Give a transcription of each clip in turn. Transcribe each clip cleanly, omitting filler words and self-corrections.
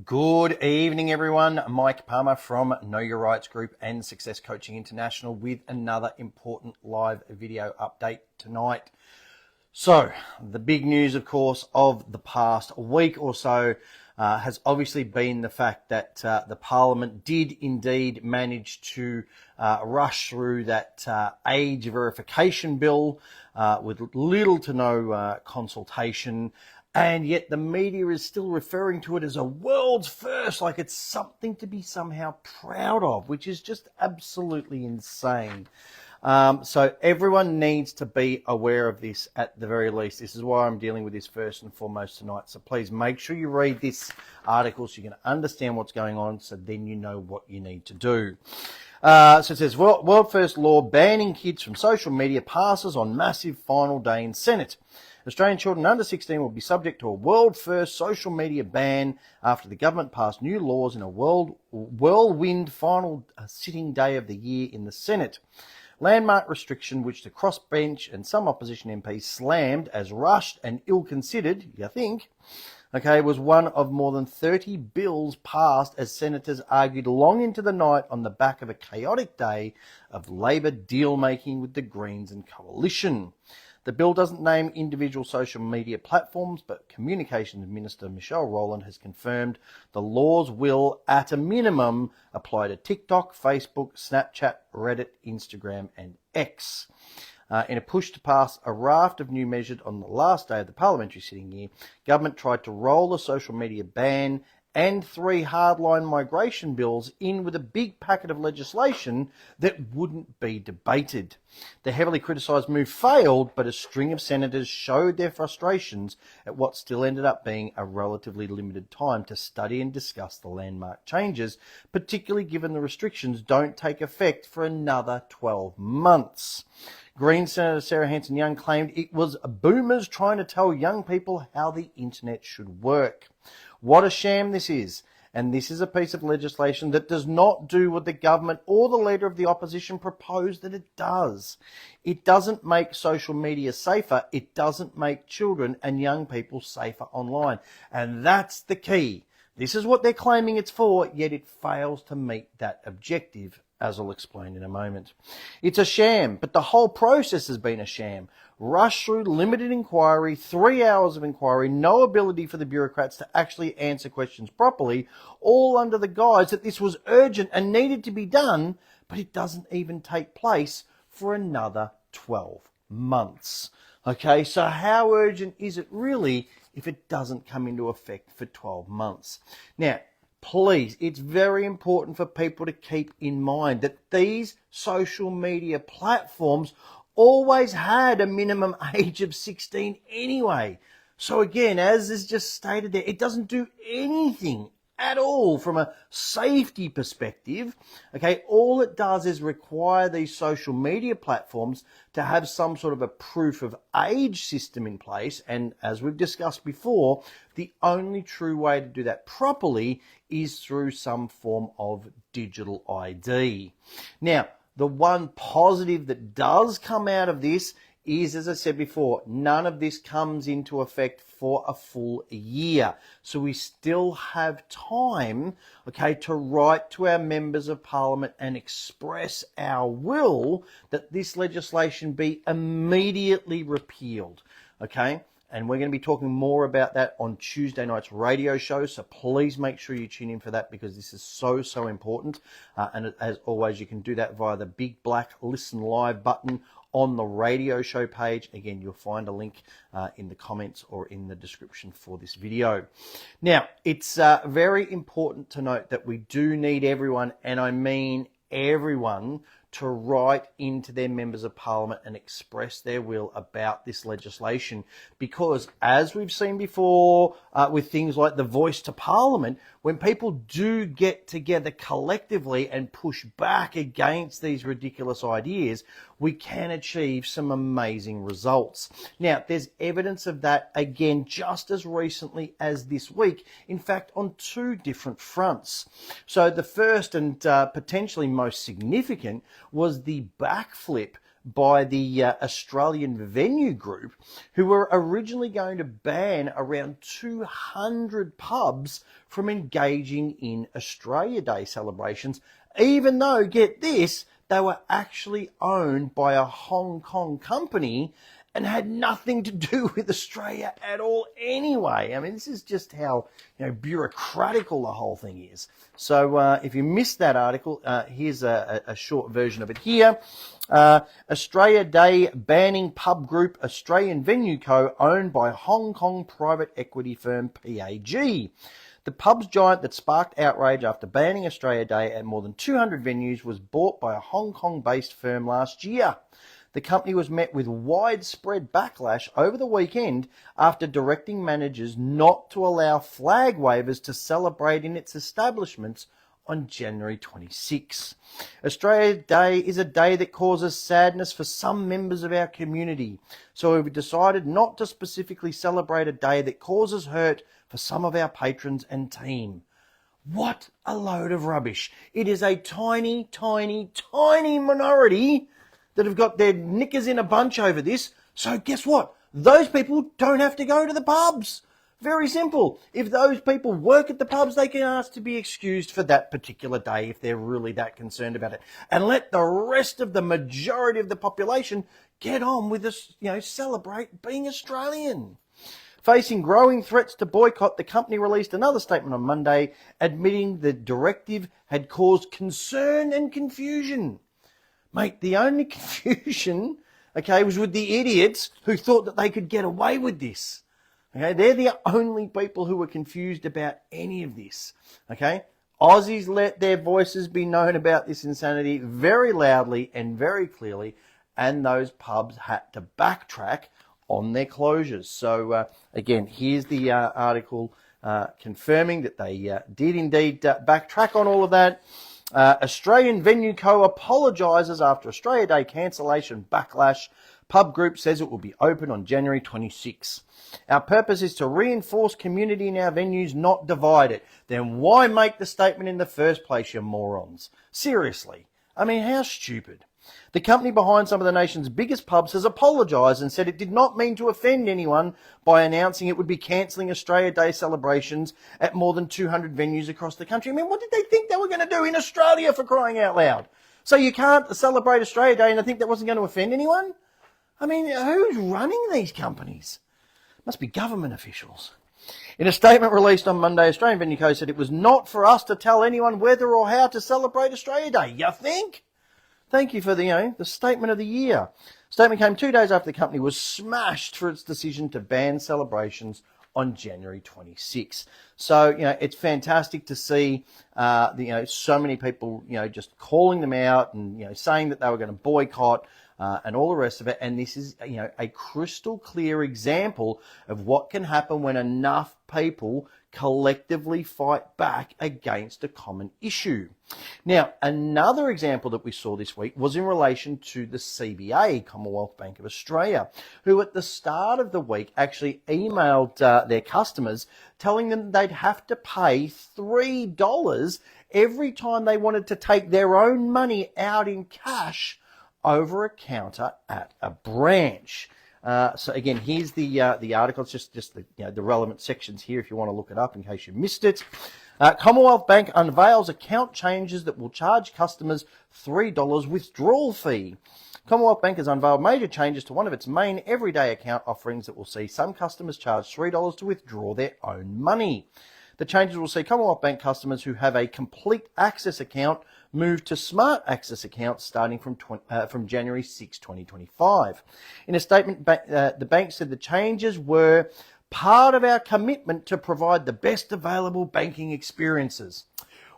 Good evening, everyone. Mike Palmer from Know Your Rights Group and Success Coaching International with another important live video update tonight. So, the big news, of course, of the past week or so has obviously been the fact that the Parliament did indeed manage to rush through that age verification bill with little to no consultation. And yet the media is still referring to it as a world's first, like it's something to be somehow proud of, which is just absolutely insane. So everyone needs to be aware of this at the very least. This is why I'm dealing with this first and foremost tonight. So please make sure you read this article so you can understand what's going on, so then you know what you need to do. So it says, world first law banning kids from social media passes on massive final day in Senate. Australian children under 16 will be subject to a world-first social media ban after the government passed new laws in a whirlwind final sitting day of the year in the Senate. Landmark restriction, which the crossbench and some opposition MPs slammed as rushed and ill-considered, you think, was one of more than 30 bills passed as senators argued long into the night on the back of a chaotic day of Labor deal-making with the Greens and Coalition. The bill doesn't name individual social media platforms, but Communications Minister Michelle Rowland has confirmed the laws will, at a minimum, apply to TikTok, Facebook, Snapchat, Reddit, Instagram, and X. In a push to pass a raft of new measures on the last day of the parliamentary sitting year, government tried to roll the social media ban and 3 hardline migration bills in with a big packet of legislation that wouldn't be debated. The heavily criticised move failed, but a string of senators showed their frustrations at what still ended up being a relatively limited time to study and discuss the landmark changes, particularly given the restrictions don't take effect for another 12 months. Green Senator Sarah Hanson-Young claimed it was boomers trying to tell young people how the internet should work. What a sham this is. And this is a piece of legislation that does not do what the government or the leader of the opposition proposed that it does. It doesn't make social media safer. It doesn't make children and young people safer online. And that's the key. This is what they're claiming it's for, yet it fails to meet that objective, as I'll explain in a moment. It's a sham, but the whole process has been a sham. Rush through, limited inquiry, 3 hours of inquiry, no ability for the bureaucrats to actually answer questions properly, all under the guise that this was urgent and needed to be done, but it doesn't even take place for another 12 months. Okay, so how urgent is it really if it doesn't come into effect for 12 months? Now, please, it's very important for people to keep in mind that these social media platforms always had a minimum age of 16 anyway. So again, as is just stated there, it doesn't do anything at all from a safety perspective. Okay, all it does is require these social media platforms to have some sort of a proof of age system in place. And as we've discussed before, the only true way to do that properly is through some form of digital ID. Now, the one positive that does come out of this is, as I said before, none of this comes into effect for a full year. So we still have time, okay, to write to our members of parliament and express our will that this legislation be immediately repealed, okay? And we're going to be talking more about that on Tuesday night's radio show. So please make sure you tune in for that, because this is so important. And as always, you can do that via the big black listen live button on the radio show page. Again, you'll find a link in the comments or in the description for this video. Now, it's very important to note that we do need everyone, and I mean everyone, to write into their members of parliament and express their will about this legislation, because as we've seen before with things like the voice to parliament, when people do get together collectively and push back against these ridiculous ideas, we can achieve some amazing results. Now, there's evidence of that again just as recently as this week, in fact on 2 different fronts. So the first and potentially most significant was the backflip by the Australian Venue Group, who were originally going to ban around 200 pubs from engaging in Australia Day celebrations, even though, get this, they were actually owned by a Hong Kong company and had nothing to do with Australia at all anyway. I mean, this is just how, bureaucratical the whole thing is. So if you missed that article, here's a short version of it here. Australia Day banning pub group Australian Venue Co. owned by Hong Kong private equity firm PAG. The pubs giant that sparked outrage after banning Australia Day at more than 200 venues was bought by a Hong Kong-based firm last year. The company was met with widespread backlash over the weekend after directing managers not to allow flag wavers to celebrate in its establishments on January 26. Australia Day is a day that causes sadness for some members of our community, so we've decided not to specifically celebrate a day that causes hurt for some of our patrons and team. What a load of rubbish. It is a tiny, tiny, tiny minority that have got their knickers in a bunch over this. So guess what? Those people don't have to go to the pubs. Very simple. If those people work at the pubs, they can ask to be excused for that particular day if they're really that concerned about it. And let the rest of the majority of the population get on with this, celebrate being Australian. Facing growing threats to boycott, the company released another statement on Monday admitting the directive had caused concern and confusion. Mate, the only confusion, was with the idiots who thought that they could get away with this. Okay, they're the only people who were confused about any of this. Okay, Aussies let their voices be known about this insanity very loudly and very clearly, and those pubs had to backtrack on their closures. So again, here's the article confirming that they did indeed backtrack on all of that. Australian Venue Co. apologises after Australia Day cancellation backlash. Pub group says it will be open on January 26. Our purpose is to reinforce community in our venues, not divide it. Then why make the statement in the first place, you morons? Seriously. I mean, how stupid. The company behind some of the nation's biggest pubs has apologised and said it did not mean to offend anyone by announcing it would be cancelling Australia Day celebrations at more than 200 venues across the country. I mean, what did they think they were going to do in Australia, for crying out loud? So you can't celebrate Australia Day and I think that wasn't going to offend anyone? I mean, who's running these companies? Must be government officials. In a statement released on Monday, Australian Venue Co said it was not for us to tell anyone whether or how to celebrate Australia Day. You think? Thank you for the statement of the year. Statement came 2 days after the company was smashed for its decision to ban celebrations on January 26. So, it's fantastic to see, so many people, just calling them out and, saying that they were going to boycott and all the rest of it. And this is, a crystal clear example of what can happen when enough people collectively fight back against a common issue. Now, another example that we saw this week was in relation to the CBA, Commonwealth Bank of Australia, who at the start of the week actually emailed their customers telling them they'd have to pay $3 every time they wanted to take their own money out in cash over a counter at a branch. So again, here's the article. It's just the relevant sections here if you want to look it up in case you missed it. Commonwealth Bank unveils account changes that will charge customers $3 withdrawal fee. Commonwealth Bank has unveiled major changes to one of its main everyday account offerings that will see some customers charge $3 to withdraw their own money. The changes will see Commonwealth Bank customers who have a complete access account move to smart access accounts starting from January 6, 2025. In a statement, the bank said the changes were part of our commitment to provide the best available banking experiences.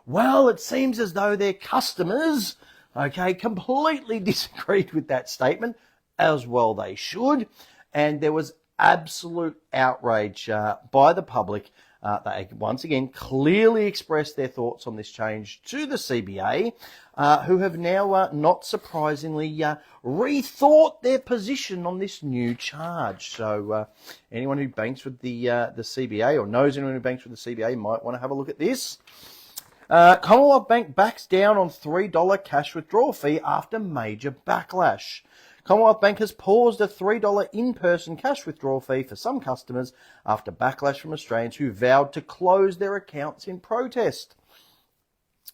Well, it seems as though their customers, completely disagreed with that statement, as well they should, and there was absolute outrage by the public. They once again clearly expressed their thoughts on this change to the CBA, who have now, not surprisingly, rethought their position on this new charge. So anyone who banks with the CBA or knows anyone who banks with the CBA might want to have a look at this. Commonwealth Bank backs down on $3 cash withdrawal fee after major backlash. Commonwealth Bank has paused a $3 in-person cash withdrawal fee for some customers after backlash from Australians who vowed to close their accounts in protest.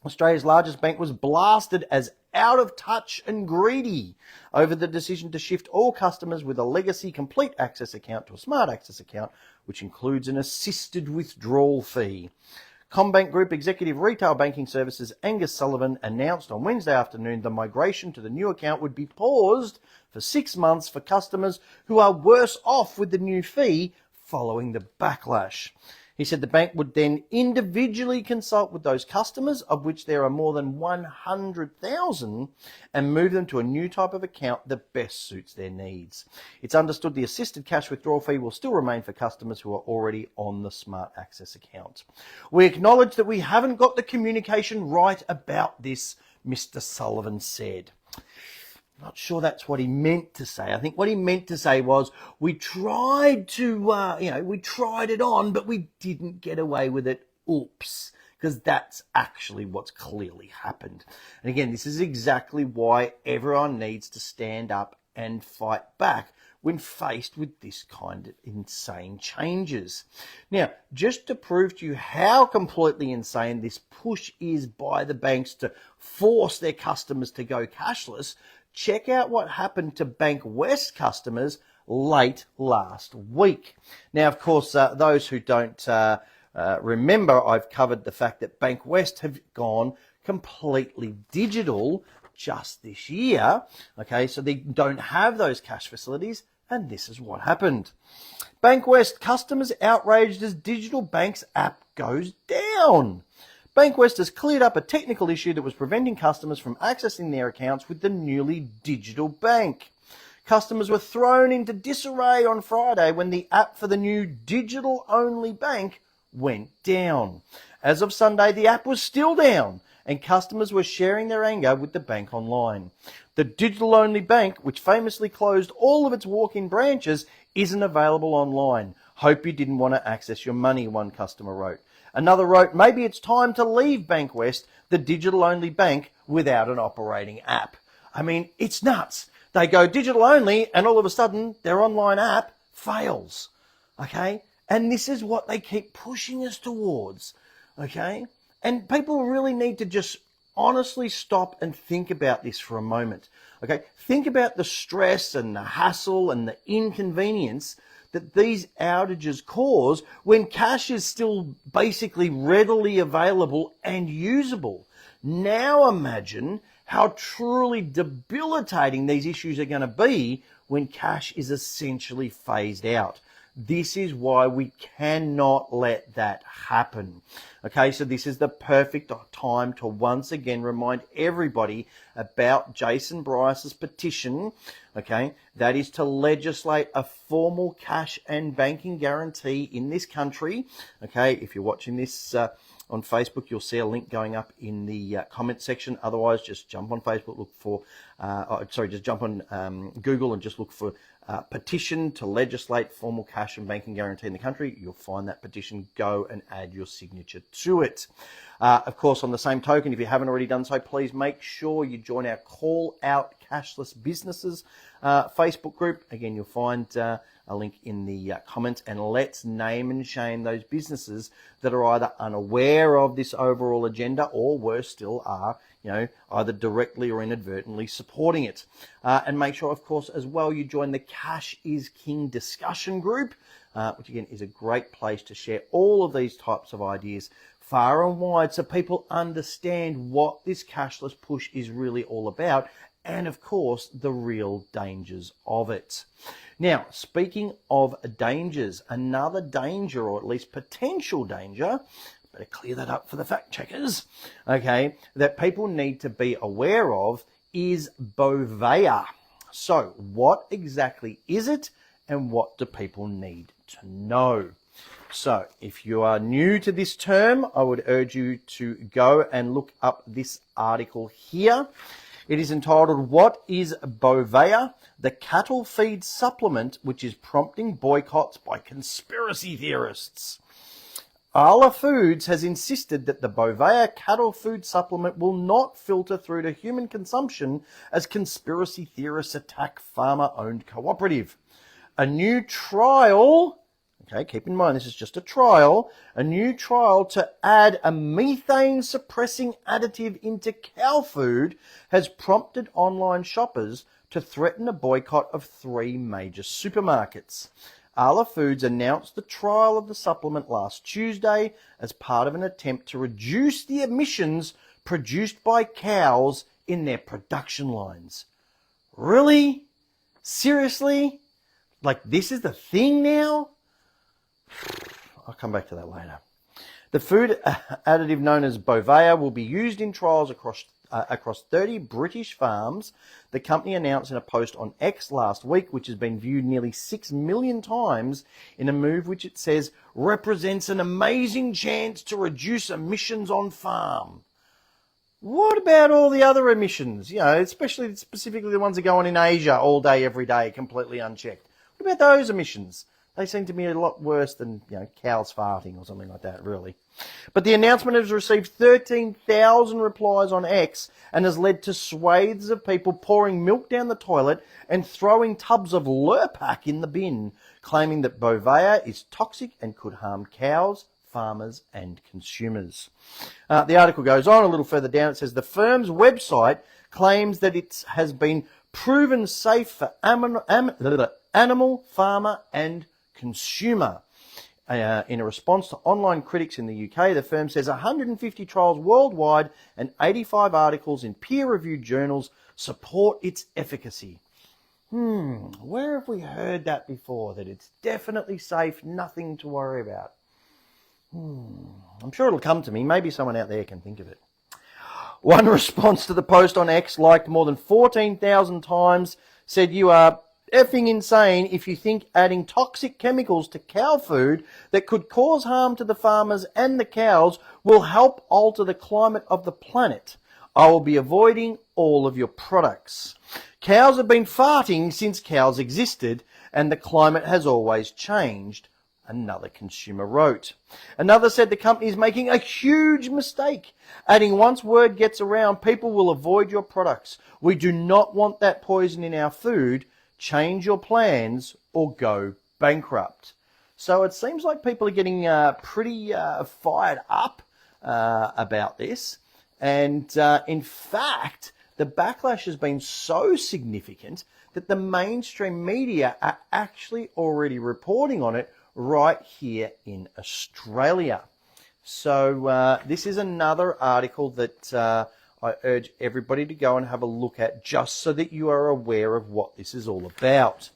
Australia's largest bank was blasted as out of touch and greedy over the decision to shift all customers with a legacy complete access account to a smart access account, which includes an assisted withdrawal fee. CommBank Group Executive Retail Banking Services Angus Sullivan announced on Wednesday afternoon the migration to the new account would be paused for 6 months for customers who are worse off with the new fee following the backlash. He said the bank would then individually consult with those customers, of which there are more than 100,000, and move them to a new type of account that best suits their needs. It's understood the assisted cash withdrawal fee will still remain for customers who are already on the Smart Access account. We acknowledge that we haven't got the communication right about this, Mr. Sullivan said. Not sure that's what he meant to say. I think what he meant to say was we tried to, we tried it on, but we didn't get away with it. Oops. Because that's actually what's clearly happened. And again, this is exactly why everyone needs to stand up and fight back when faced with this kind of insane changes. Now, just to prove to you how completely insane this push is by the banks to force their customers to go cashless, check out what happened to Bank West customers late last week. Now, of course, those who don't remember, I've covered the fact that Bank West have gone completely digital just this year. Okay, so they don't have those cash facilities, and this is what happened. Bank West customers outraged as digital bank's app goes down. Bank West has cleared up a technical issue that was preventing customers from accessing their accounts with the newly digital bank. Customers were thrown into disarray on Friday when the app for the new digital-only bank went down. As of Sunday, the app was still down, and customers were sharing their anger with the bank online. The digital-only bank, which famously closed all of its walk-in branches, isn't available online. Hope you didn't want to access your money, one customer wrote. Another wrote, maybe it's time to leave Bank West, the digital-only bank, without an operating app. I mean, it's nuts. They go digital-only, and all of a sudden, their online app fails. Okay? And this is what they keep pushing us towards. Okay? And people really need to just honestly stop and think about this for a moment. Okay? Think about the stress and the hassle and the inconvenience that these outages cause when cash is still basically readily available and usable. Now imagine how truly debilitating these issues are going to be when cash is essentially phased out. This is why we cannot let that happen. Okay, so this is the perfect time to once again remind everybody about Jason Bryce's petition, okay, that is to legislate a formal cash and banking guarantee in this country. Okay, if you're watching this on Facebook, you'll see a link going up in the comment section. Otherwise, just jump on Facebook, look for, just jump on Google and just look for petition to legislate formal cash and banking guarantee in the country. You'll find that petition. Go and add your signature to it. Of course, on the same token, if you haven't already done so, please make sure you join our Call Out Cashless Businesses Facebook group. Again, you'll find a link in the comments, and let's name and shame those businesses that are either unaware of this overall agenda or, worse still, are either directly or inadvertently supporting it. And make sure, of course, as well, you join the Cash is King discussion group, which again is a great place to share all of these types of ideas far and wide so people understand what this cashless push is really all about, and of course the real dangers of it. Now, speaking of dangers, another danger, or at least potential danger, better clear that up for the fact checkers, okay, that people need to be aware of is Bovaer. So what exactly is it, and what do people need to know? So if you are new to this term, I would urge you to go and look up this article here. It is entitled, What is Bovaer? The Cattle Feed Supplement Which is Prompting Boycotts by Conspiracy Theorists. Arla Foods has insisted that the Bovaer cattle food supplement will not filter through to human consumption as conspiracy theorists attack farmer-owned cooperative. A new trial, okay, keep in mind this is just a trial to add a methane-suppressing additive into cow food has prompted online shoppers to threaten a boycott of 3 major supermarkets. Arla Foods announced the trial of the supplement last Tuesday as part of an attempt to reduce the emissions produced by cows in their production lines. Really? Seriously? Like this is the thing now? I'll come back to that later. The food additive known as Bovaer will be used in trials across 30 British farms, the company announced in a post on X last week, which has been viewed nearly 6 million times in a move which it says represents an amazing chance to reduce emissions on farm. What about all the other emissions? You know, specifically the ones that go on in Asia all day, every day, completely unchecked. What about those emissions? They seem to be a lot worse than, cows farting or something like that, really. But the announcement has received 13,000 replies on X and has led to swathes of people pouring milk down the toilet and throwing tubs of Lurpak in the bin, claiming that Bovaer is toxic and could harm cows, farmers and consumers. The article goes on a little further down. It says the firm's website claims that it has been proven safe for animal, farmer and consumer. In a response to online critics in the UK, the firm says 150 trials worldwide and 85 articles in peer-reviewed journals support its efficacy. Where have we heard that before? That it's definitely safe, nothing to worry about. I'm sure it'll come to me. Maybe someone out there can think of it. One response to the post on X, liked more than 14,000 times, said, "You are effing insane if you think adding toxic chemicals to cow food that could cause harm to the farmers and the cows will help alter the climate of the planet. I will be avoiding all of your products. Cows have been farting since cows existed, and the climate has always changed," another consumer wrote. Another said the company is making a huge mistake, adding, "Once word gets around, people will avoid your products. We do not want that poison in our food. Change your plans or go bankrupt." So it seems like people are getting pretty fired up about this. And in fact, the backlash has been so significant that the mainstream media are actually already reporting on it right here in Australia. So this is another article that I urge everybody to go and have a look at, just so that you are aware of what this is all about.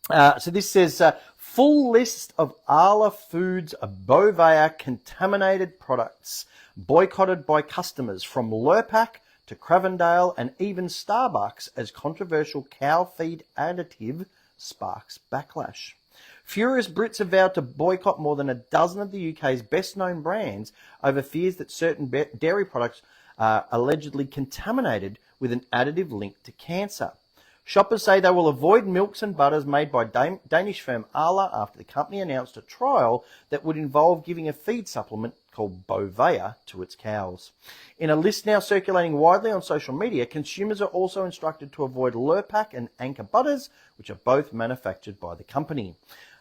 So this says, full list of Arla Foods Bovaer contaminated products boycotted by customers, from Lurpak to Cravendale and even Starbucks, as controversial cow feed additive sparks backlash. Furious Brits have vowed to boycott more than a dozen of the UK's best-known brands over fears that certain dairy products are allegedly contaminated with an additive linked to cancer. Shoppers say they will avoid milks and butters made by Danish firm Arla after the company announced a trial that would involve giving a feed supplement called Bovaer to its cows. In a list now circulating widely on social media, consumers are also instructed to avoid Lurpak and Anchor butters, which are both manufactured by the company.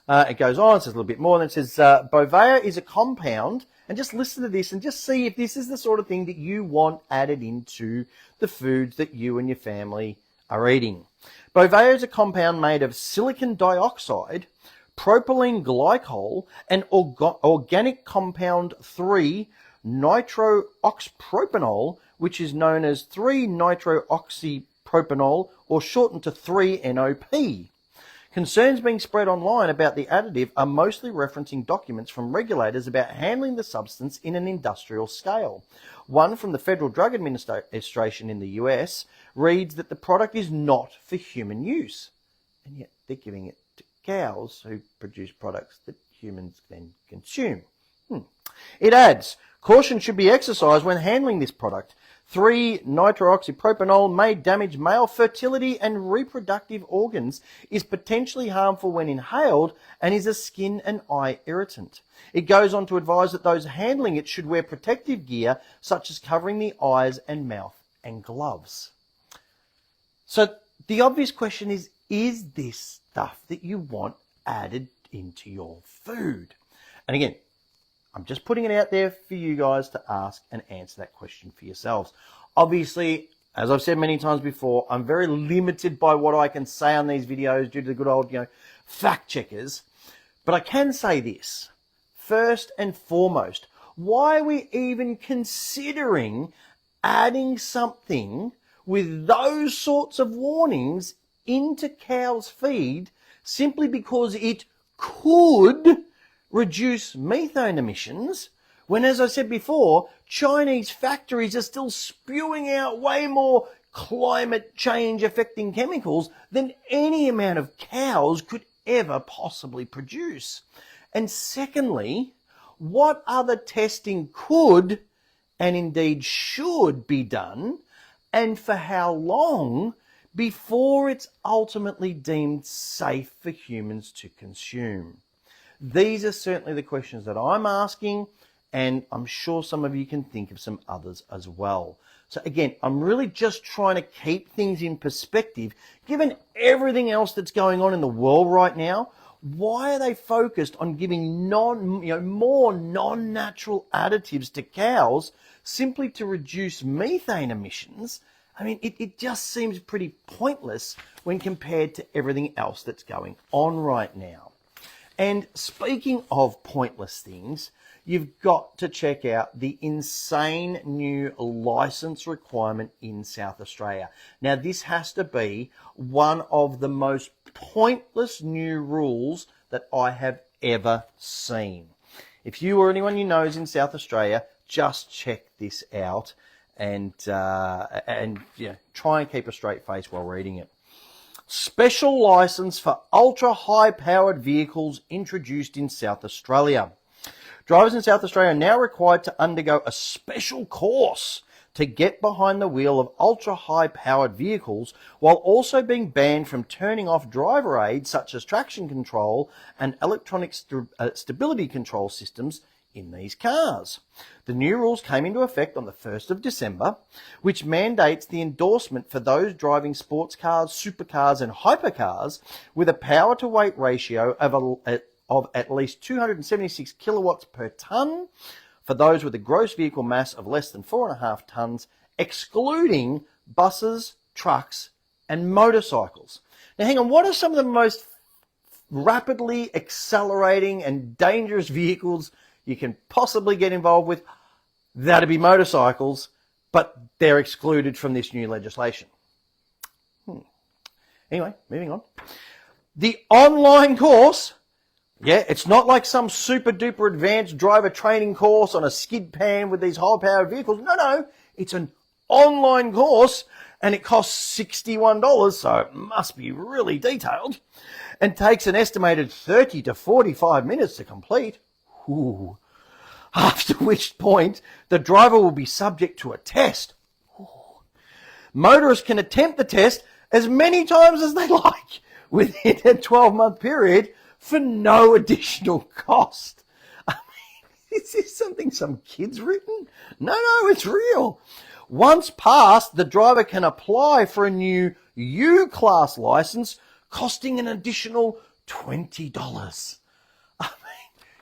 It goes on, it says a little bit more, and it says Bovaer is a compound, and just listen to this and just see if this is the sort of thing that you want added into the foods that you and your family are eating. Bovaer is a compound made of silicon dioxide, propylene glycol, and organic compound 3-nitrooxypropanol, which is known as 3-nitrooxypropanol, or shortened to 3-NOP. Concerns being spread online about the additive are mostly referencing documents from regulators about handling the substance in an industrial scale. One from the Federal Drug Administration in the US reads that the product is not for human use, and yet they're giving it to cows who produce products that humans then consume. It adds, caution should be exercised when handling this product. 3-nitrooxypropanol may damage male fertility and reproductive organs, is potentially harmful when inhaled, and is a skin and eye irritant. It goes on to advise that those handling it should wear protective gear, such as covering the eyes and mouth and gloves. So the obvious question is this stuff that you want added into your food? And again, I'm just putting it out there for you guys to ask and answer that question for yourselves. Obviously, as I've said many times before, I'm very limited by what I can say on these videos due to the good old, fact checkers. But I can say this. First and foremost, why are we even considering adding something with those sorts of warnings into cows' feed simply because it could reduce methane emissions, when, as I said before, Chinese factories are still spewing out way more climate change affecting chemicals than any amount of cows could ever possibly produce? And secondly, what other testing could and indeed should be done, and for how long, before it's ultimately deemed safe for humans to consume? These are certainly the questions that I'm asking, and I'm sure some of you can think of some others as well. So again, I'm really just trying to keep things in perspective. Given everything else that's going on in the world right now, why are they focused on giving more non-natural additives to cows simply to reduce methane emissions? I mean, it just seems pretty pointless when compared to everything else that's going on right now. And speaking of pointless things, you've got to check out the insane new license requirement in South Australia. Now, this has to be one of the most pointless new rules that I have ever seen. If you or anyone you know is in South Australia, just check this out and try and keep a straight face while reading it. Special license for ultra-high-powered vehicles introduced in South Australia. Drivers in South Australia are now required to undergo a special course to get behind the wheel of ultra-high-powered vehicles, while also being banned from turning off driver aids such as traction control and electronic stability control systems in these cars. The new rules came into effect on the 1st of December, which mandates the endorsement for those driving sports cars, supercars and hypercars with a power-to-weight ratio of at least 276 kilowatts per tonne for those with a gross vehicle mass of less than 4.5 tonnes, excluding buses, trucks and motorcycles. Now hang on, what are some of the most rapidly accelerating and dangerous vehicles you can possibly get involved with? That'd be motorcycles, but they're excluded from this new legislation. Anyway, moving on. The online course, it's not like some super duper advanced driver training course on a skid pan with these high powered vehicles. No, it's an online course and it costs $61, so it must be really detailed, and takes an estimated 30 to 45 minutes to complete. Ooh. After which point, the driver will be subject to a test. Ooh. Motorists can attempt the test as many times as they like within a 12-month period for no additional cost. I mean, is this something some kid's written? No, it's real. Once passed, the driver can apply for a new U-Class license costing an additional $20.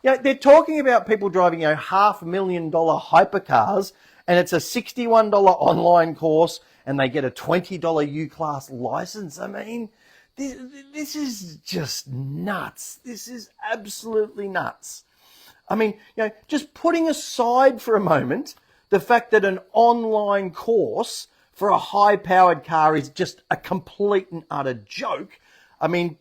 They're talking about people driving, $500,000 hypercars, and it's a $61 online course, and they get a $20 U-Class license. I mean, this is just nuts. This is absolutely nuts. I mean, just putting aside for a moment the fact that an online course for a high-powered car is just a complete and utter joke. I mean,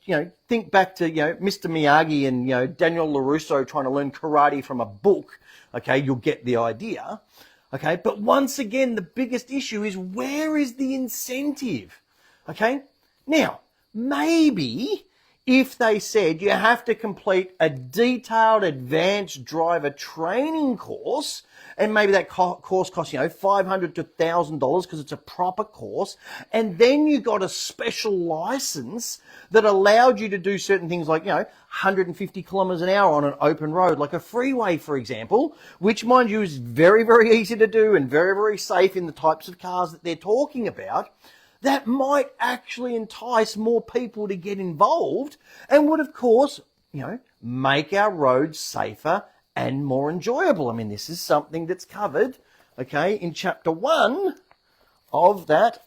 think back to, Mr. Miyagi and, Daniel LaRusso trying to learn karate from a book. Okay, you'll get the idea. Okay, but once again, the biggest issue is, where is the incentive? Okay, now, maybe if they said you have to complete a detailed advanced driver training course, and maybe that course costs, $500 to $1,000 because it's a proper course, and then you got a special license that allowed you to do certain things like, 150 kilometers an hour on an open road, like a freeway, for example, which, mind you, is very, very easy to do and very, very safe in the types of cars that they're talking about. That might actually entice more people to get involved and would, of course, make our roads safer and more enjoyable. I mean, this is something that's covered, in chapter 1 of that,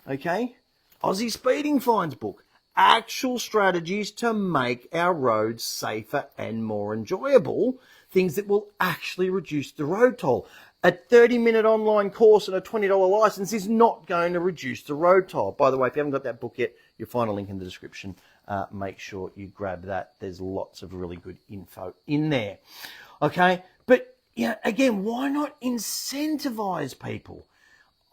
Aussie Speeding Fines book. Actual strategies to make our roads safer and more enjoyable. Things that will actually reduce the road toll. A 30-minute online course and a $20 license is not going to reduce the road toll. By the way, if you haven't got that book yet, you'll find a link in the description. Make sure you grab that. There's lots of really good info in there. Okay, but again, why not incentivize people?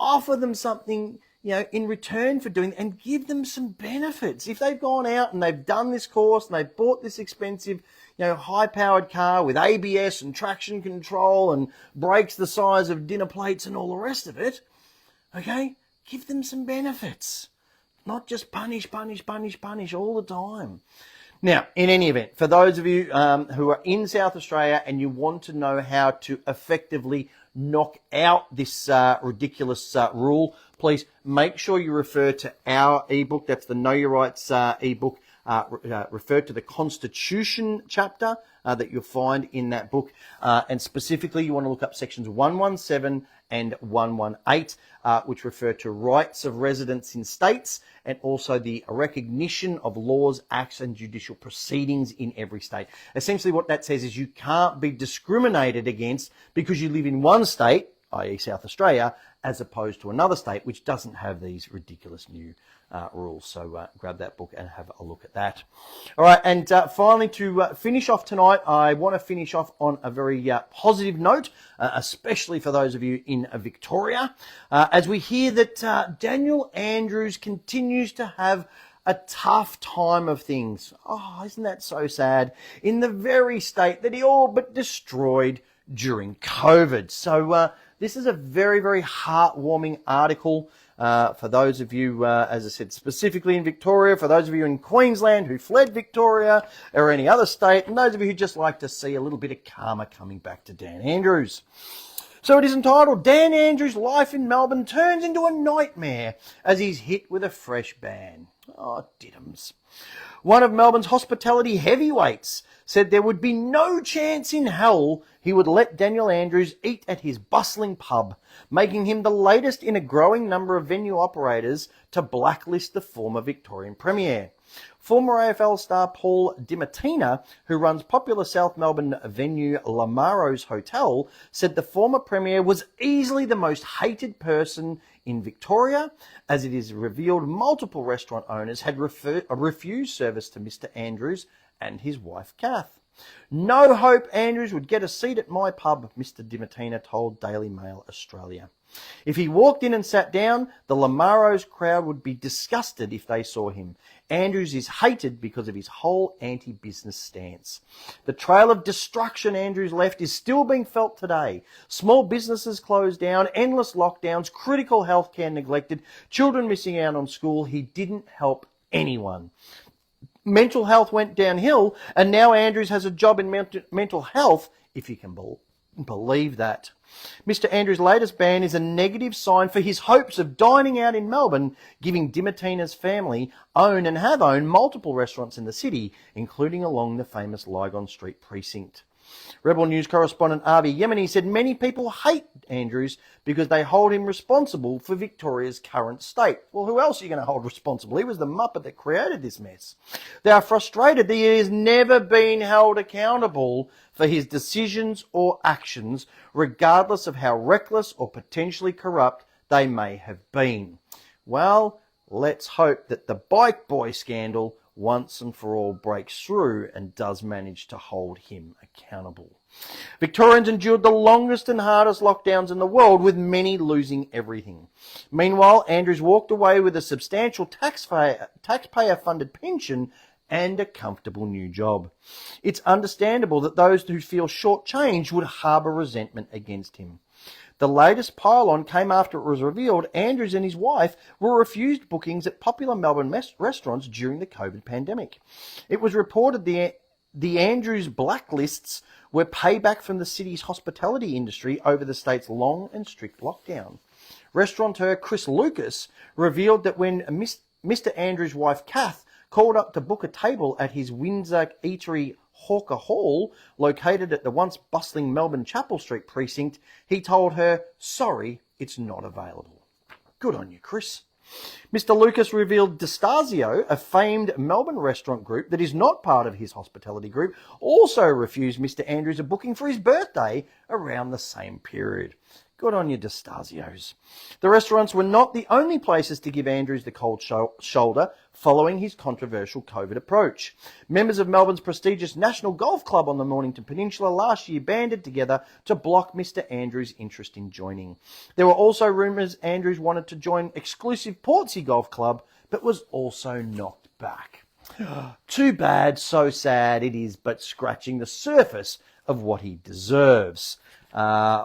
Offer them something, in return for doing, and give them some benefits. If they've gone out and they've done this course and they've bought this expensive, high-powered car with ABS and traction control and brakes the size of dinner plates and all the rest of it, give them some benefits. Not just punish all the time. Now, in any event, for those of you who are in South Australia and you want to know how to effectively knock out this ridiculous rule, please make sure you refer to our ebook. That's the Know Your Rights ebook. Refer to the Constitution chapter that you'll find in that book. And specifically, you want to look up sections 117 and 118, which refer to rights of residents in states and also the recognition of laws, acts and judicial proceedings in every state. Essentially what that says is you can't be discriminated against because you live in one state, i.e. South Australia, as opposed to another state which doesn't have these ridiculous new rules. So grab that book and have a look at that. All right, and finally, to finish off tonight, I want to finish off on a very positive note, especially for those of you in Victoria, as we hear that Daniel Andrews continues to have a tough time of things. Oh, isn't that so sad? In the very state that he all but destroyed during COVID. So this is a very, very heartwarming article for those of you, as I said, specifically in Victoria, for those of you in Queensland who fled Victoria or any other state, and those of you who just like to see a little bit of karma coming back to Dan Andrews. So it is entitled, Dan Andrews' Life in Melbourne Turns into a Nightmare as he's hit with a fresh ban. Oh, diddums. One of Melbourne's hospitality heavyweights said there would be no chance in hell he would let Daniel Andrews eat at his bustling pub, making him the latest in a growing number of venue operators to blacklist the former Victorian Premier. Former AFL star Paul DiMattina, who runs popular South Melbourne venue Lamaro's Hotel, said the former Premier was easily the most hated person in Victoria, as it is revealed multiple restaurant owners had refused service to Mr. Andrews and his wife Kath. No hope Andrews would get a seat at my pub, Mr. DiMattina told Daily Mail Australia. If he walked in and sat down, the Lamaro's crowd would be disgusted if they saw him. Andrews is hated because of his whole anti-business stance. The trail of destruction Andrews left is still being felt today. Small businesses closed down, endless lockdowns, critical healthcare neglected, children missing out on school. He didn't help anyone. Mental health went downhill, and now Andrews has a job in mental health, if you can believe that. Mr. Andrews' latest ban is a negative sign for his hopes of dining out in Melbourne, giving DiMattina's family own and have owned multiple restaurants in the city, including along the famous Lygon Street precinct. Rebel News correspondent Avi Yemeni said many people hate Andrews because they hold him responsible for Victoria's current state. Well, who else are you going to hold responsible? He was the muppet that created this mess. They are frustrated that he has never been held accountable for his decisions or actions, regardless of how reckless or potentially corrupt they may have been. Well, let's hope that the Bike Boy scandal once and for all breaks through and does manage to hold him accountable. Victorians endured the longest and hardest lockdowns in the world, with many losing everything. Meanwhile, Andrews walked away with a substantial taxpayer-funded pension and a comfortable new job. It's understandable that those who feel shortchanged would harbour resentment against him. The latest pile-on came after it was revealed Andrews and his wife were refused bookings at popular Melbourne restaurants during the COVID pandemic. It was reported the Andrews blacklists were payback from the city's hospitality industry over the state's long and strict lockdown. Restaurateur Chris Lucas revealed that when Mr. Andrews' wife Kath called up to book a table at his Windsor eatery Hawker Hall, located at the once bustling Melbourne Chapel Street precinct, he told her, "Sorry, it's not available." Good on you, Chris. Mr. Lucas revealed Destasio, a famed Melbourne restaurant group that is not part of his hospitality group, also refused Mr. Andrews a booking for his birthday around the same period. Good on you, Destasios. The restaurants were not the only places to give Andrews the cold shoulder following his controversial COVID approach. Members of Melbourne's prestigious National Golf Club on the Mornington Peninsula last year banded together to block Mr. Andrews' interest in joining. There were also rumours Andrews wanted to join exclusive Portsea Golf Club, but was also knocked back. Too bad, so sad it is, but scratching the surface of what he deserves.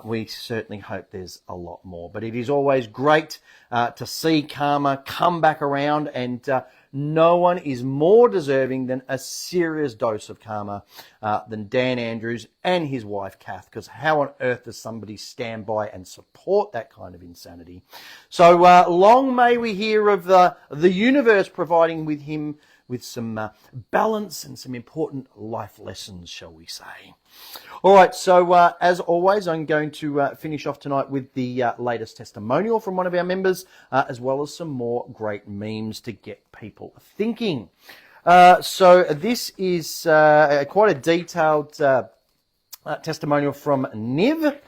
We certainly hope there's a lot more. But it is always great to see karma come back around, and no one is more deserving than a serious dose of karma than Dan Andrews and his wife Kath, because how on earth does somebody stand by and support that kind of insanity? So long may we hear of the universe providing with him with some balance and some important life lessons, shall we say. All right, so as always, I'm going to finish off tonight with the latest testimonial from one of our members, as well as some more great memes to get people thinking. So this is quite a detailed testimonial from Niv,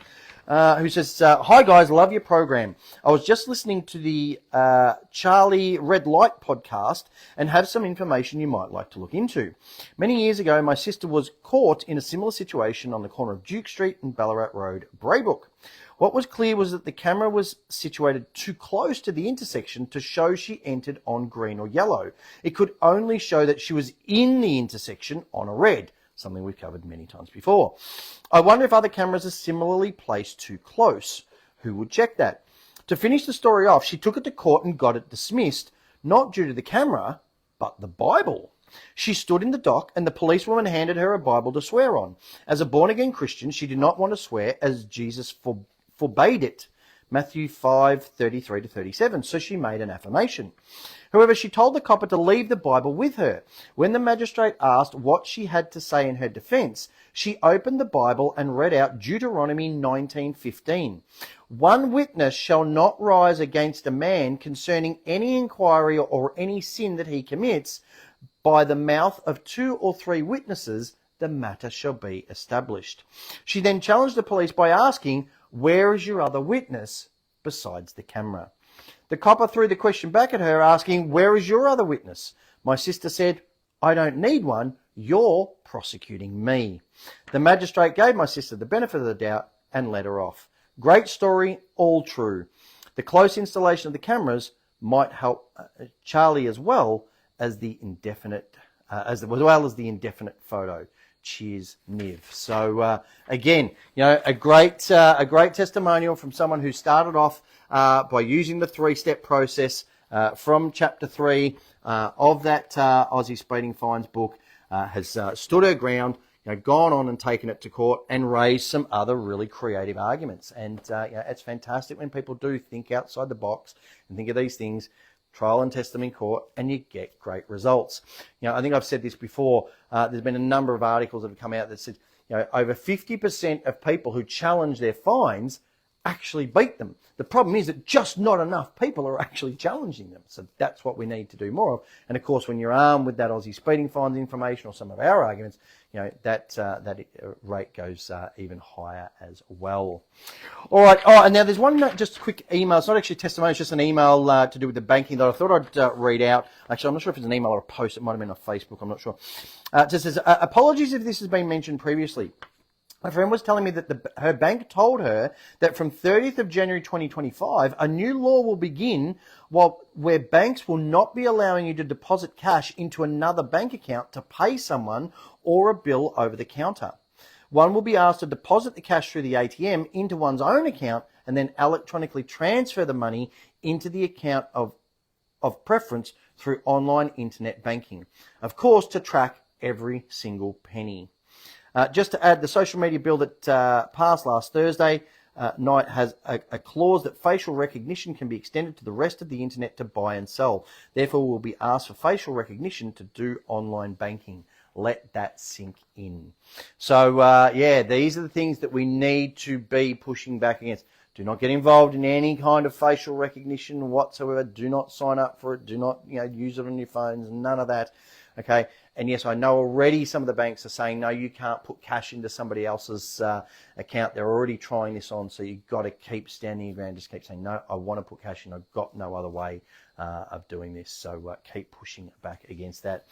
who says, "Hi guys, love your program. I was just listening to the Charlie Red Light podcast and have some information you might like to look into. Many years ago, my sister was caught in a similar situation on the corner of Duke Street and Ballarat Road, Braybrook. What was clear was that the camera was situated too close to the intersection to show she entered on green or yellow. It could only show that she was in the intersection on a red, something we've covered many times before. I wonder if other cameras are similarly placed too close. Who would check that? To finish the story off, she took it to court and got it dismissed, not due to the camera, but the Bible. She stood in the dock and the policewoman handed her a Bible to swear on. As a born-again Christian, she did not want to swear as Jesus forbade it. Matthew 5:33-37, so she made an affirmation. However, she told the copper to leave the Bible with her. When the magistrate asked what she had to say in her defence, she opened the Bible and read out Deuteronomy 19:15. One witness shall not rise against a man concerning any inquiry or any sin that he commits. By the mouth of 2 or 3 witnesses, the matter shall be established. She then challenged the police by asking, "Where is your other witness besides the camera?" The copper threw the question back at her, asking, "Where is your other witness?" My sister said, "I don't need one. You're prosecuting me." The magistrate gave my sister the benefit of the doubt and let her off. Great story, all true. The close installation of the cameras might help Charlie as well as the indefinite photo. Cheers, Niv. So again, a great testimonial from someone who started off by using the 3-step process from chapter 3 of that Aussie Speeding Fines book, has stood her ground, gone on and taken it to court and raised some other really creative arguments. And it's fantastic when people do think outside the box and think of these things, trial and test them in court, and you get great results. I think I've said this before. There's been a number of articles that have come out that said, over 50% of people who challenge their fines actually beat them. The problem is that just not enough people are actually challenging them. So that's what we need to do more of. And of course, when you're armed with that Aussie Speeding Fines information or some of our arguments, that rate goes even higher as well. All right. Oh, and now there's one just quick email. It's not actually a testimony. It's just an email to do with the banking that I thought I'd read out. Actually, I'm not sure if it's an email or a post. It might have been on Facebook. I'm not sure. It just says, apologies if this has been mentioned previously. My friend was telling me that her bank told her that from 30th of January 2025, a new law will begin where banks will not be allowing you to deposit cash into another bank account to pay someone or a bill over the counter. One will be asked to deposit the cash through the ATM into one's own account and then electronically transfer the money into the account of preference through online internet banking. Of course, to track every single penny. Just to add, the social media bill that passed last Thursday night has a clause that facial recognition can be extended to the rest of the internet to buy and sell. Therefore, we'll be asked for facial recognition to do online banking. Let that sink in. So, yeah, these are the things that we need to be pushing back against. Do not get involved in any kind of facial recognition whatsoever. Do not sign up for it. Do not, use it on your phones. None of that. Okay. And yes, I know already some of the banks are saying, no, you can't put cash into somebody else's account. They're already trying this on. So you've got to keep standing your ground. Just keep saying, no, I want to put cash in. I've got no other way of doing this. So keep pushing back against that.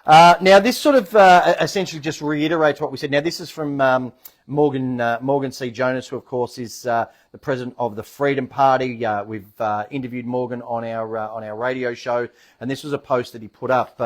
Now, this sort of essentially just reiterates what we said. Now, this is from Morgan C. Jonas, who, of course, is the president of the Freedom Party. We've interviewed Morgan on our radio show, and this was a post that he put up.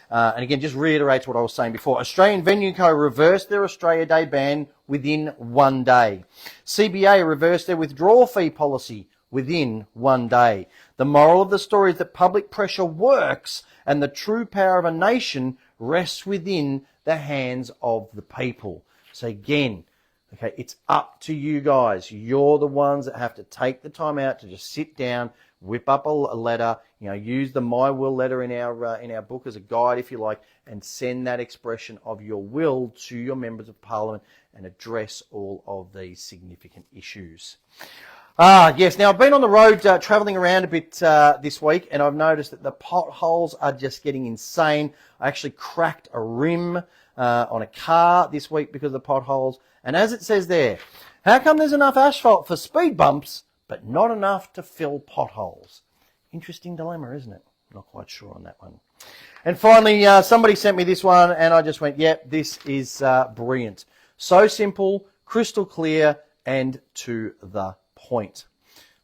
And again, just reiterates what I was saying before. Australian Venue Co. reversed their Australia Day ban within 1 day. CBA reversed their withdrawal fee policy within 1 day. The moral of the story is that public pressure works and the true power of a nation rests within the hands of the people. So again, okay, it's up to you guys. You're the ones that have to take the time out to just sit down, whip up a letter, use the My Will letter in our book as a guide, if you like, and send that expression of your will to your members of parliament and address all of these significant issues. Yes. Now, I've been on the road travelling around a bit this week, and I've noticed that the potholes are just getting insane. I actually cracked a rim on a car this week because of the potholes. And as it says there, how come there's enough asphalt for speed bumps, but not enough to fill potholes? Interesting dilemma, isn't it? Not quite sure on that one. And finally, somebody sent me this one, and I just went, yep, this is brilliant. So simple, crystal clear, and to the point.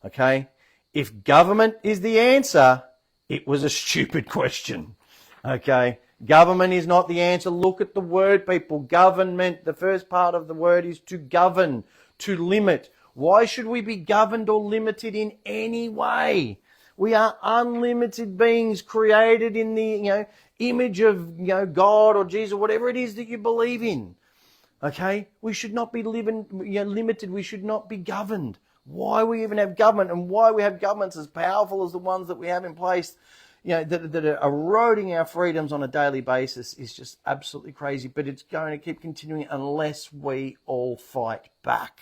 Okay? If government is the answer, it was a stupid question. Okay? Government is not the answer. Look at the word, people. Government, the first part of the word is to govern, to limit. Why should we be governed or limited in any way? We are unlimited beings created in the, image of, God or Jesus or whatever it is that you believe in. Okay? We should not be limited. We should not be governed. Why we even have government and why we have governments as powerful as the ones that we have in place, that are eroding our freedoms on a daily basis is just absolutely crazy. But it's going to keep continuing unless we all fight back.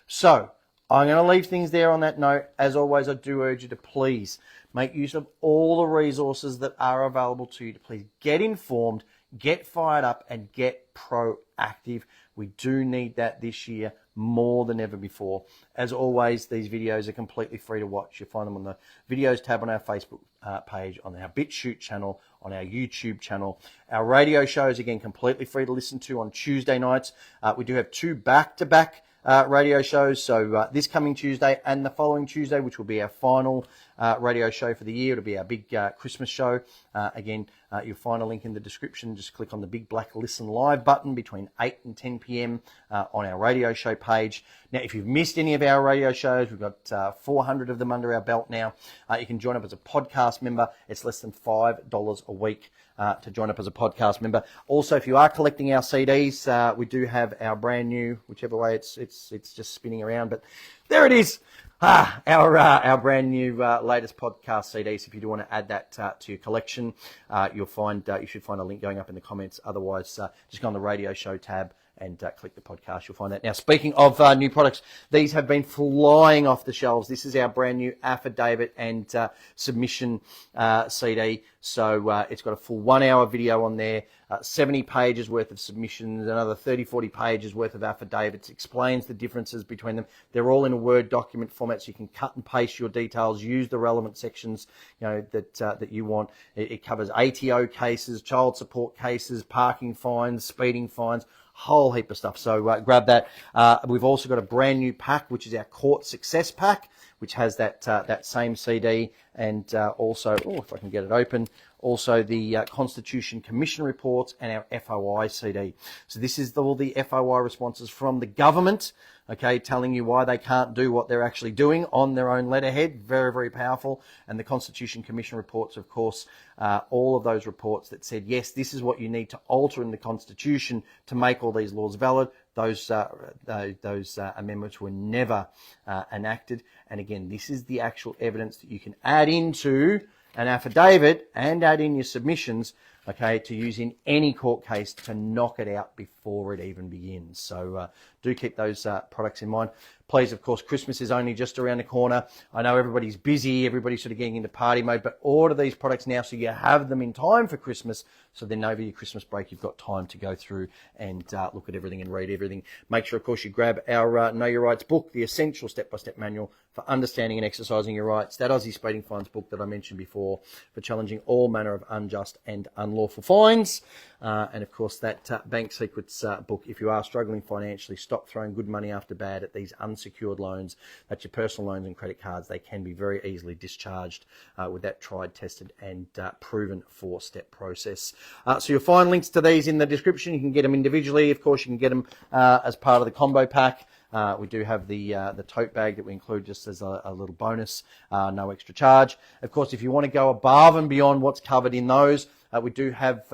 So, I'm going to leave things there on that note. As always, I do urge you to please make use of all the resources that are available to you to please get informed, get fired up, and get proactive. We do need that this year more than ever before. As always, these videos are completely free to watch. You'll find them on the videos tab on our Facebook page, on our BitChute channel, on our YouTube channel. Our radio shows, again, completely free to listen to on Tuesday nights. We do have 2 back-to-back radio shows. So this coming Tuesday and the following Tuesday, which will be our final radio show for the year. It'll be our big Christmas show. Again, you'll find a link in the description. Just click on the big black Listen Live button between 8 and 10 p.m. On our radio show page. Now, if you've missed any of our radio shows, we've got 400 of them under our belt now. You can join up as a podcast member. It's less than $5 a week to join up as a podcast member. Also, if you are collecting our CDs, we do have our brand new, whichever way it's just spinning around, but there it is. Our brand new latest podcast CDs. If you do want to add that to your collection, you should find a link going up in the comments. Otherwise, just go on the radio show tab and click the podcast. You'll find that. Now, speaking of new products, these have been flying off the shelves. This is our brand new affidavit and submission CD. So it's got a full 1 hour video on there, 70 pages worth of submissions, another 30, 40 pages worth of affidavits, explains the differences between them. They're all in a Word document format, so you can cut and paste your details, use the relevant sections that you want. It covers ATO cases, child support cases, parking fines, speeding fines, whole heap of stuff. So grab that. We've also got a brand new pack, which is our Court Success Pack, which has that same CD and also, if I can get it open, also the Constitution Commission reports and our FOI CD. So this is all the FOI responses from the government, okay, telling you why they can't do what they're actually doing on their own letterhead. Very, very powerful. And the Constitution Commission reports, of course, all of those reports that said, yes, this is what you need to alter in the Constitution to make all these laws valid. Those amendments were never enacted. And again, this is the actual evidence that you can add into an affidavit and add in your submissions, okay, to use in any court case to knock it out before it even begins. So do keep those products in mind. Please, of course, Christmas is only just around the corner. I know everybody's busy, everybody's sort of getting into party mode, but order these products now so you have them in time for Christmas, so then over your Christmas break you've got time to go through and look at everything and read everything. Make sure, of course, you grab our Know Your Rights book, the essential step-by-step manual for understanding and exercising your rights, that Aussie Speeding Fines book that I mentioned before for challenging all manner of unjust and unlawful fines, and of course that Bank Secrets book. If you are struggling financially, stop throwing good money after bad at these unsecured loans. That's your personal loans and credit cards. They can be very easily discharged with that tried, tested and proven 4-step process. So you'll find links to these in the description. You can get them individually. Of course, you can get them as part of the combo pack. We do have the tote bag that we include just as a little bonus, no extra charge. Of course, if you want to go above and beyond what's covered in those, we do have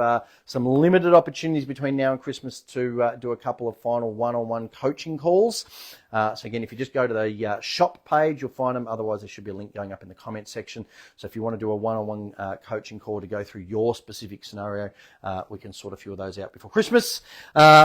some limited opportunities between now and Christmas to do a couple of final one-on-one coaching calls. So again, if you just go to the shop page, you'll find them. Otherwise, there should be a link going up in the comment section. So if you want to do a one-on-one coaching call to go through your specific scenario, we can sort a few of those out before Christmas.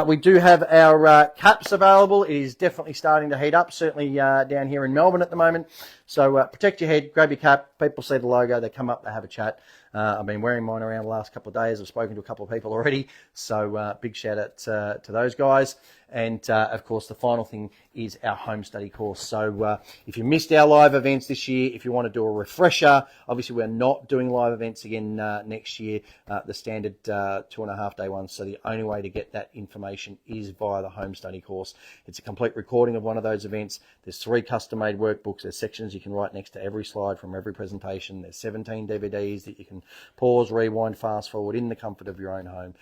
We do have our caps available. It is definitely starting to heat up, certainly down here in Melbourne at the moment. So protect your head, grab your cap. People see the logo, they come up, they have a chat. I've been wearing mine around the last couple of days. I've spoken to a couple of people already. So big shout out to those guys. And of course, the final thing is our home study course. So if you missed our live events this year, if you want to do a refresher, obviously we're not doing live events again next year, the standard 2.5-day ones. So the only way to get that information is via the home study course. It's a complete recording of one of those events. There's 3 custom-made workbooks. There's sections you can write next to every slide from every presentation. There's 17 DVDs that you can pause, rewind, fast forward in the comfort of your own home.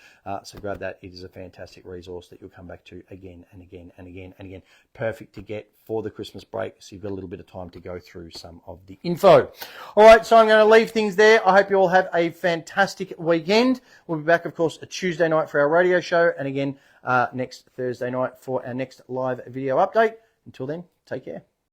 So grab that. It is a fantastic resource that you'll come back to again and again and again and again. Perfect to get for the Christmas break, so you've got a little bit of time to go through some of the info. All right, so I'm going to leave things there. I hope you all have a fantastic weekend. We'll be back, of course, a Tuesday night for our radio show, and again next Thursday night for our next live video update. Until then, take care.